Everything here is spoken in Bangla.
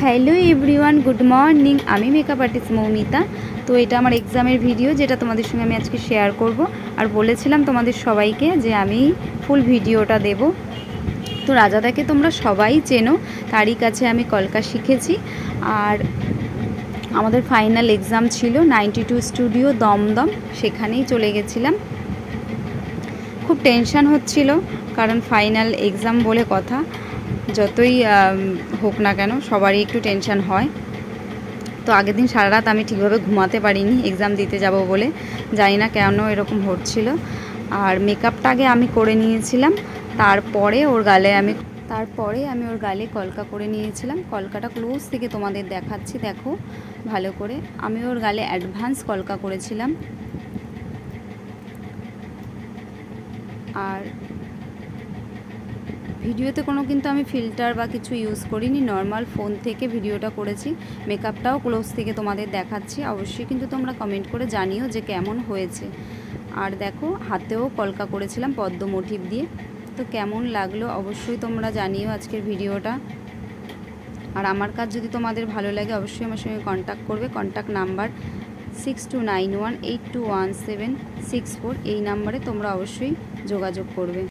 Hello everyone, good morning. আমি মেকআপ আর্টিস্ট মৌমিতা। তো এটা আমার এক্সামের ভিডিও, যেটা তোমাদের সঙ্গে আমি আজকে শেয়ার করব। আর বলেছিলাম তোমাদের সবাইকে যে আমি ফুল ভিডিওটা দেব। তো রাজাদাকে তোমরা সবাই চেনো, তারই কাছে আমি কলকা শিখেছি। আর আমাদের ফাইনাল এক্সাম ছিল 92 স্টুডিও দমদম, সেখানেই চলে গেছিলাম। খুব টেনশান হচ্ছিল, কারণ ফাইনাল এক্সাম বলে কথা, যতই হোক না কেন সবারই একটু টেনশান হয়। তো আগের দিন সারা রাত আমি ঠিকভাবে ঘুমাতে পারিনি এক্সাম দিতে যাব বলে, জানি না কেন এরকম হচ্ছিল। আর মেকআপটা আগে আমি করে নিয়েছিলাম, তারপরে আমি ওর গালে কলকা করে নিয়েছিলাম। কলকাটা ক্লোজ থেকে তোমাদের দেখাচ্ছি, দেখো ভালো করে। আমি ওর গালে অ্যাডভান্স কলকা করেছিলাম। আর ভিডিওতে কোনো কিন্তু আমি ফিল্টার বা কিছু ইউজ করিনি, নর্মাল ফোন থেকে ভিডিওটা করেছি। মেকআপটাও ক্লোজ থেকে তোমাদের দেখাচ্ছি, অবশ্যই কিন্তু তোমরা কমেন্ট করে জানিও যে কেমন হয়েছে। আর দেখো হাতেও কলকা করেছিলাম পদ্ম মোটিভ দিয়ে। তো কেমন লাগলো অবশ্যই তোমরা জানিও আজকের ভিডিওটা। আর আমার কাজ যদি তোমাদের ভালো লাগে অবশ্যই আমার সঙ্গে কন্ট্যাক্ট করবে। কন্ট্যাক্ট নাম্বার 6291821764, এই নাম্বারে তোমরা অবশ্যই যোগাযোগ করবে।